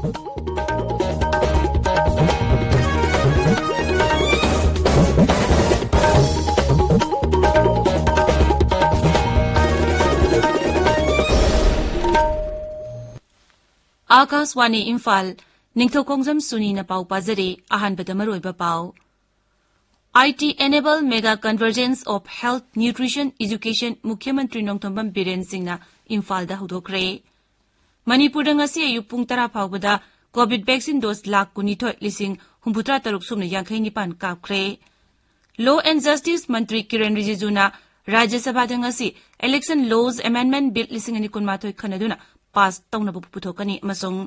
आकाशवाणी इम्फाल निंगथौखोंगजम सुनी न पाउ पाजरे अहानबदा मरोइबा पाउ IT enable mega convergence of health nutrition education मुख्यमंत्री नोंगथोंबम बिरेन सिंहना इम्फाल दा हुदोखरे मणिपुर ngasi ayu pung 10 फाउबदा कोविड वैक्सीन डोज लाख 19,063 सुमना 59 कापखरे लॉ एंड जस्टिस मंत्री Kiren रिजिजुना Rajya Sabha ngasi election laws amendment bill 2019 खनदुना पास तौनबु पुथोकनी अमसोंग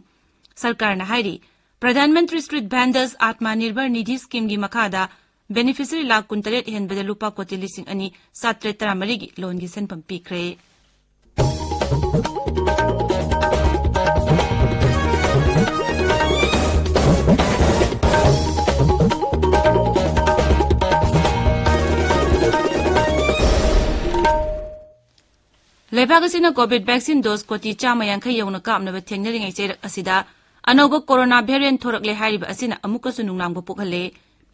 सरकारना हाइरी प्रधानमंत्री street vendors Atmanirbhar Nidhi scheme गी मखादा बेनिफिशियरी लाख 63 हेनबदा लुपा कोटी 2,713 गी लोन गी सेनपम पीखरे लेबागसिना कोविड वैक्सीन डोज कोटी 150 यौना कामनबा थेंगनरिङै चेरक असिदा अनौबा कोरोना वेरिएंट थोरकले हाइरिबा असिना अमुकसु नुंगनांगबो पोखले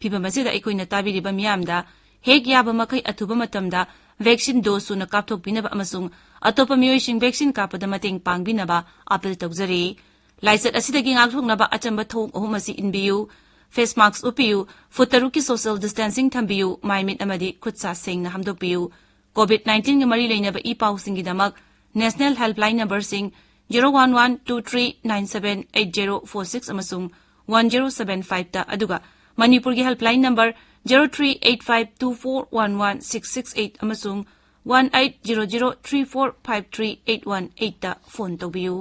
फिबम असिदा अखोइना ताबिरिबा मियामदा हेक याबा मखै अथुबा मतमदा वैक्सीन डोज सुना कापथोकबिनबा अमसुंग अतोपा मियोइसिंग वैक्सीन कापदा मतेंग पांगबिनबा अपील तौजरी लाइसत असिदगी ngakthognaba achamba thong ahum asi inbiyu face mask upiyu foot taruki social distancing thambiyu maimit amadi khutsa sengna hamdokbiyu COVID-19 के मरी लेनब ई पाउसिंग गिदमक नेशनल हेल्पलाइन नंबर सिंग 01123978046 अमसुंग 1075 ता अदुगा मणिपुर की हेल्पलाइन नंबर 0385241166 अमसुंग 1800345381 ता फोन तौबियु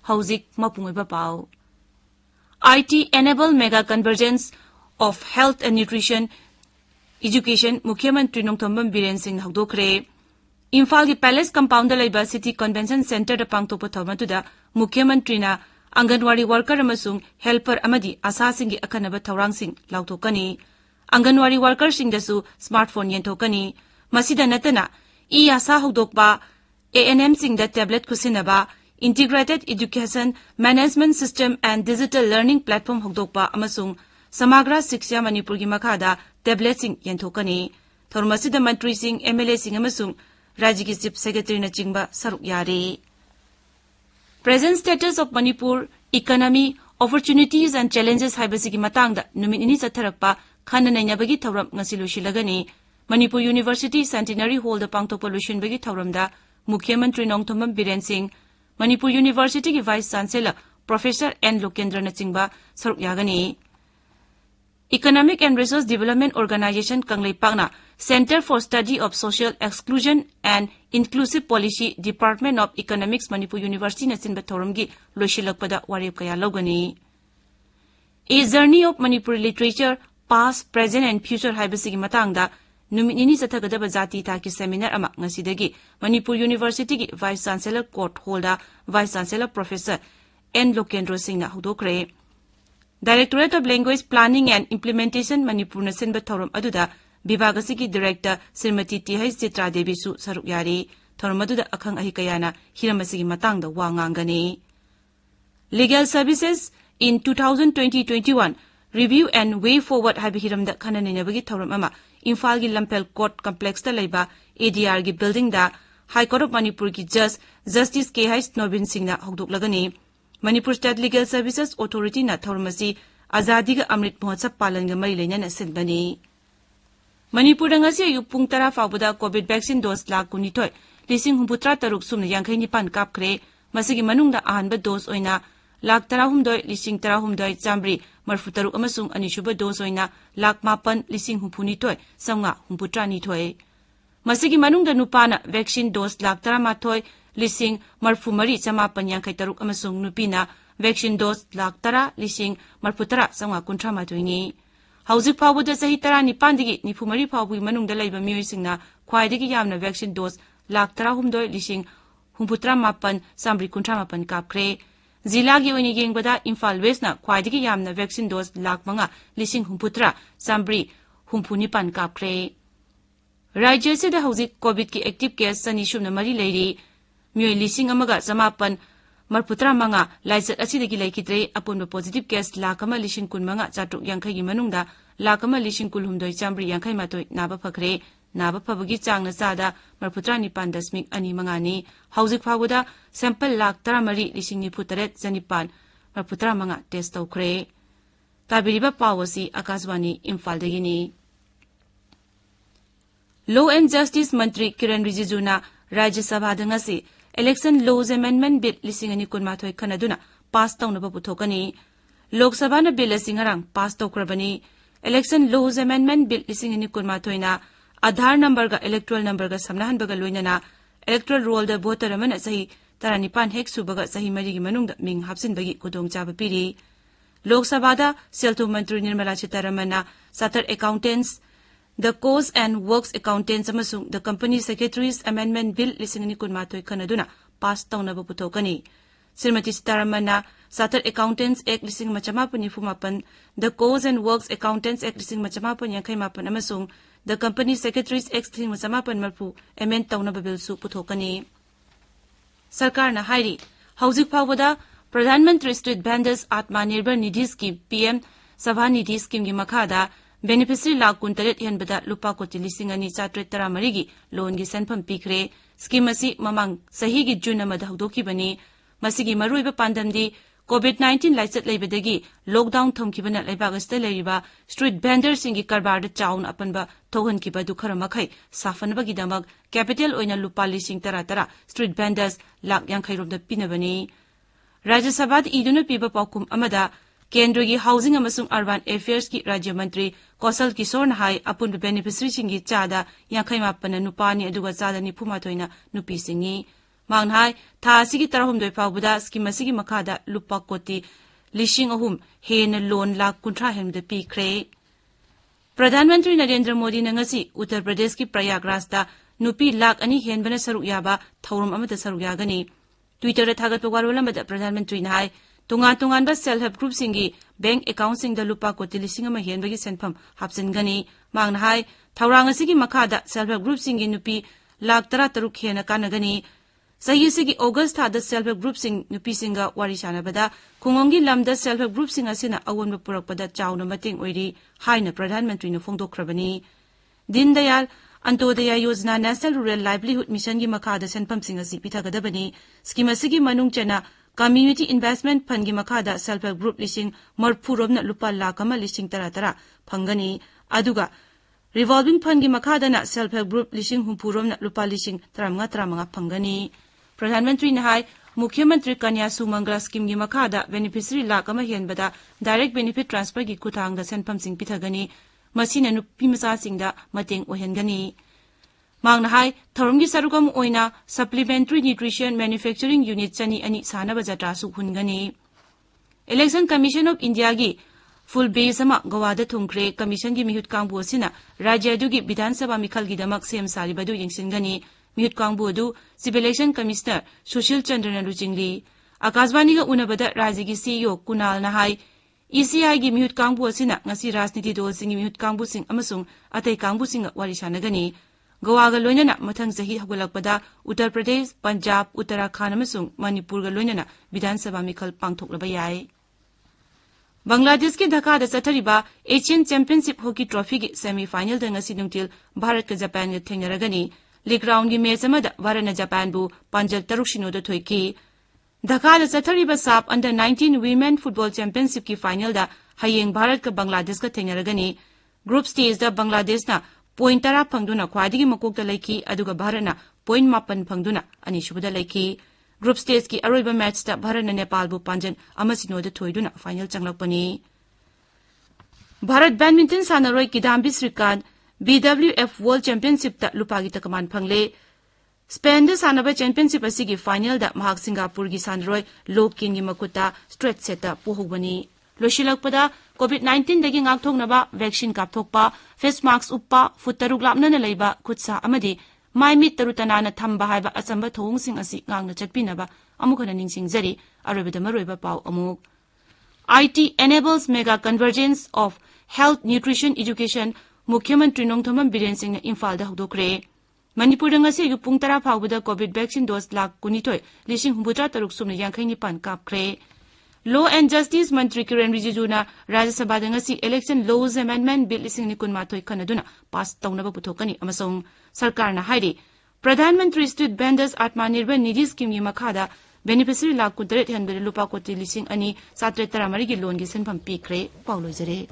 हौजिक मपुंगबा पाउ IT enable mega convergence of health and nutrition Education मुख्यमंत्री नोंगथोंबम बिरेन सिंह हौदोखरे इम्फाल की palace compound लेबा सिटी कन्वेंशन सेंटर दा पांगथोप थौमतुदा मुख्यमंत्रीना आंगनवाड़ी वर्कर अमसुंग हेल्पर अमदी आशा सिंह अखनब थौरांगसिंग लाउथोकनी आंगनवाड़ी वर्कर सिंगदसु स्मार्टफोन येंथोकनी मसिदा नतना ई आशा हौदोकबा ANM सिंगदा टैबलेट खुसिनबा integrated education management system and digital learning platform हौदोकबा अमसुंग समग्र शिक्षा मणिपुर की मखादा टैबलेट सिंह येंथोकनी थौरमसिदा मंत्री सिंह MLA सिंह अमसुंग राज्य की चीफ सेक्रेटरी न चिंगबा सरुक यारे present status of Manipur economy opportunities and challenges हाइबसिगी मतांगदा नुमित इनी चथरकपा खन नैनाबगी थौरम ngasi लुशिलगनी मणिपुर यूनिवर्सिटी सेंटिनरी हॉल द पांगथोप लुशिनबगी थौरमदा मुख्यमंत्री नोंगथोंबम बिरेन सिंह मणिपुर यूनिवर्सिटी की vice chancellor professor N Lokendra न चिंगबा सरुक यागनी Economic and Resource Development Organization Kangleipakna Center for Study of Social Exclusion and Inclusive Policy Department of Economics Manipur University na sinba thorumgi loishilakpada warep kaya logani A Journey of Manipuri Literature Past, Present and Future haibasigi matangda numinini sathagadaba jati taki seminar ama ngasidagi Manipur University gi Vice Chancellor Court Holder Vice Chancellor Professor N Lokendro Singh na hudokre Directorate of Language Planning and Implementation Manipur na sinba thorum aduda Bibhagasigi Director Srimati T.H. Chitra Devi su saruk yari thorum aduda akhang ahi kayana hiramasigi matangda wangangani Legal Services in 2020-21 Review and Way Forward haibi hiramda khananabagi thorum ama Imphal gi Lampel Court Complex ta leiba ADR gi building da High Court of Manipur ki Judge Justice K.H. Nobin Singh na hokdoklagani Manipur State Legal Services Authority na thormasi Azadi ga Amrit Mahotsav palan ga mari leina na sinbani Manipur ngasi ayu pung 10 faubada COVID vaccine dose lakh 19,063 sumna 59 kapkhre masigi manungda ahanba dose oina lakh 13,19,130 amasung anishuba dose oina lakh 8,19,933 masigi manungda nupana vaccine dose lakh 13,000,000 amasung nupina vaccine dose lakh 10,000,000 Hauzik Pawuda Sahi Tarani Pandigi, Nifumari Pawu Manung the Labor Musingna, Quaidigi Yamna vaccine dose, Lak Tarahumdo Lishing, Humputra Mapan, Sambri Kuntramapan Kapkre, Zilagi Winiging Bada, Imphal Westna, Quaidigi Yamna vaccine dose, Lak Manga, Lishing Humputra, Sambri, Humpunipan Kapkre. Rajesh the Hauzik COVID ki active case Sanishum Mari Lady, Mui Lishing Amaga Samapan, मरपुत्रा मंगा lysate असिदगी लेखिद्रे अपुन positive case lakh अमा लिसिंग कुन मंगा चाट्रुक यांखै गी मनुंगदा लाख अमा लिसिंग कुल हुमदोय चामब्री यांखै मातोय नाबा फखरे नाबा फबगी चांगना चादा मरपुत्रा 9.5 हौजिक फावदा sample lakh 13,94,9 मरपुत्रा मंगा टेस्ट तौखरे ताबिरिबा पावसी आकाशवाणी इम्फाल दगिनी लॉ एंड जस्टिस मंत्री किरण रिजिजुना राज्य सभा दंगसी इलेक्शन लॉज अमेंडमेंट बिल 2012 खनदुना पास तौनबा पुथोकनी लोकसभा न बिल सिंगरंग पास तौक्रबनी इलेक्शन लॉज अमेंडमेंट बिल 2012 ना आधार नंबर का इलेक्टोरल नंबर का समनाहनबगा लोइनना इलेक्टोरल रोल द वोटर अमन सही 19 हेक सुबगा सही मरी की मनुंग मिंग हापसिनबगी खुदोंगचाब पीरी लोकसभा दा सेल्थु मंत्री Nirmala Sitharaman chartered accountants The Cost and Works Accountants amasung the Company Secretaries Amendment Bill 2012 khanaduna pass taunaba puthokani. Srimati Sitaramana Chartered Accountants Act 1998, The Cost and Works Accountants Act 1998 amasung the Company Secretaries Act 1998 amend taunaba bill su puthokani. Sarkar na hairi hauzik phawada Pradhan Mantri Street Vendors Atmanirbhar Nidhi Scheme PM Sabha Nidhi Scheme gi makhada beneficiary lakh 3 हेनबदा लुपा कोटी 2,413 गी loan गी सेनफम पीखरे scheme असी ममांग सही गी जून अमदा हौदोखिबनी मसिगी मरुइबा पांदमदी कोविड-19 lysate लेबदगी lockdown थमखिबना लेबागस्ते लेरिबा street vendor सिंगी कारबार chown अपनबा थोहनखिबा दुखर मखै साफनबगी दमक capital ओइना लुपा 13 street vendors lakh 50 रोमदा पिनबनी राज्य सभा इदुना पीबा पाउकुम अमदा केंद्र की हाउसिंग अमसुंग अर्बन अफेयर्स की राज्य मंत्री कौशल किशोर नाहाई अपुन बेनिफिशियरी सिंगी चादा 58 नुपानी अदुगा चादा 94 नुपी सिंगी मांगनाई था सिगी 13 फावबदा स्कीम असिगी मखादा लुपा कोटी 3,000 हेन लोन लाख 50 हेनद पीखरे प्रधानमंत्री नरेंद्र मोदी नंगसी उत्तर प्रदेश की प्रयागराज नुपी लाख 2 हेनबना सरुक याबा थौरम अमदा सरुक यागनी ट्विटर थागत वारोलमदा प्रधानमंत्री नाहाई तुंगान सेल्फ हेल्प ग्रुप सिंगी बैंक अकाउंट सिंग लुपा कोटी 1,000 हेनबगी सेनफम हापसिनगनी मांगनाहाई थौरांग असिगी मखादा सेल्फ हेल्प ग्रुप सिंगी नुपी लाख 13 हेन कानगनी सही सिगी अगस्त थाद सेल्फ हेल्प ग्रुप सिंग नुपी सिंगा वारी सानबदा खुंगोंगी लमदा सेल्फ हेल्प ग्रुप सिंग असिना अवोनब पुरकपदा चाउना मतेंग ओइरी हाइना प्रधानमंत्री न फोंदोखरबनी दीन दयाल अंत्योदय योजना नेशनल रूरल लाइवलीहुड मिशन की मखादा सेनफम सिंग असि पिथागदबनी स्कीम असिगी मनुंग चना कम्युनिटी इन्वेस्टमेंट फंड की मखादा सेल्फ हेल्प ग्रुप 10 रोमना लुपा लाख 13 फंगनी अदुगा रिवॉल्विंग फंड की मखादा सेल्फ हेल्प ग्रुप 50 रोमना लुपा 13 फंगनी प्रधानमंत्री नाहाई मुख्यमंत्री कन्या सुमंगला स्कीम की मखादा बेनिफिशियरी लाख हेनबदा डायरेक्ट बेनिफिट ट्रांसफर की खुथांगदा सेनफम सिंग पिथगनी मसीना नुपी मचा सिंगदा मतेंग ओहेनगनी मांगनाहाई थौरमगी सरुकम ओइना सप्लीमेंटरी न्यूट्रिशन मैन्युफैक्चरिंग यूनिट चनी अनि सानबा जत्रा सुहुनगनी इलेक्शन कमीशन ऑफ इंडिया की फुल बेस अमा गोवादा थुंखरे कमीशन की मिहुत कांगबु असिना राज्य अदुगी विधानसभा मिखल की दमक सेम सारिबदु यंगसिनगनी मिहुत कांगबु अदु सिविल इलेक्शन कमिश्नर सुशील चंद्रन लुचिंगली आकाशवाणी का उनबदा राज्य की सीईओ कुणाल नाहाई ईसीआई की मिहुत कांगबु असिना ngasi राजनीति दल सिंगी मिहुत कांगबु सिंग अमसुंग अतै कांगबु सिंग वारी सानगनी गोवागा लोइनना मथंग सही हगुलकपदा उत्तर प्रदेश पंजाब उत्तराखंड अमसुंग मणिपुर गा लोइनना विधानसभा मिखल पांगथोकलबा याय बांग्लादेश के ढाका चथरिबा एशियन चैंपियनशिप हॉकी ट्रॉफी की सेमीफाइनल दंगसी नुंगतिल भारत का जापान गा थेंगरगनी लीग राउंड की मैच अमदा भारत ने जापान बु पंजल 3 दा थोइकी ढाका चथरिबा साफ अंडर 19 वीमेन फुटबॉल चैंपियनशिप की फाइनल दा हयेंग भारत का बांग्लादेश का थेंगरगनी ग्रुप स्टेज दा बांग्लादेश ना पॉइंट 10 फंगदुना ख्वादिगी मकोकता लेखी अदुगा भारतना पॉइंट 9 फंगदुना अनिसुबदा लेखी ग्रुप स्टेज की अरोइबा मैच ता भारत नेपाल बु पांजन अमसिनोदा थोइदुना फाइनल चंगलकपनी भारत बैडमिंटन सानरोय Kidambi Srikanth BWF world championship ता लुपागी तकमान फंगले स्पेन दा सानबा चैंपियनशिप असिगी फाइनल दा महाग सिंगापुर की सानरोय लोककिन की मकुता स्ट्रेट सेट ता पोहुबनी लोशिलकपदा कोविड-19 दगी ngakthoknaba वैक्सीन कापथोकपा फेस मास्क उपपा फुट 6 लापनना लेबा खुदसा अमदी माइमित तरुतनाना थंबा हाइबा अचंबा थोंगसिंग असि ngang चटपिनबा अमुखना निंगसिंगजरी अरोबदा मरोइबा पाउ अमुक IT enables mega convergence of health nutrition education मुख्यमंत्री नोंगथोमम बिरेन सिंह इम्फाल दा हदोकरे Manipur ngasi yu pung tara phawbada COVID vaccine dose lak kunithoi lising humbutra taruk sumna yankhai nipan kapkre. Law and Justice Mantri Kiran Rijiju na Rajya Sabha ngasi Election Laws Amendment Bill lising ni kun mathoi kanaduna pass tawnaba puthokani amasong sarkar na hairi Pradhan Mantri Street Vendors Atmanirbhar Nidhi Scheme yi makhada beneficiary lak kuntare hanbere lupa koti lising ani 7 taramari gi loan gi senpham pikre pauloi jare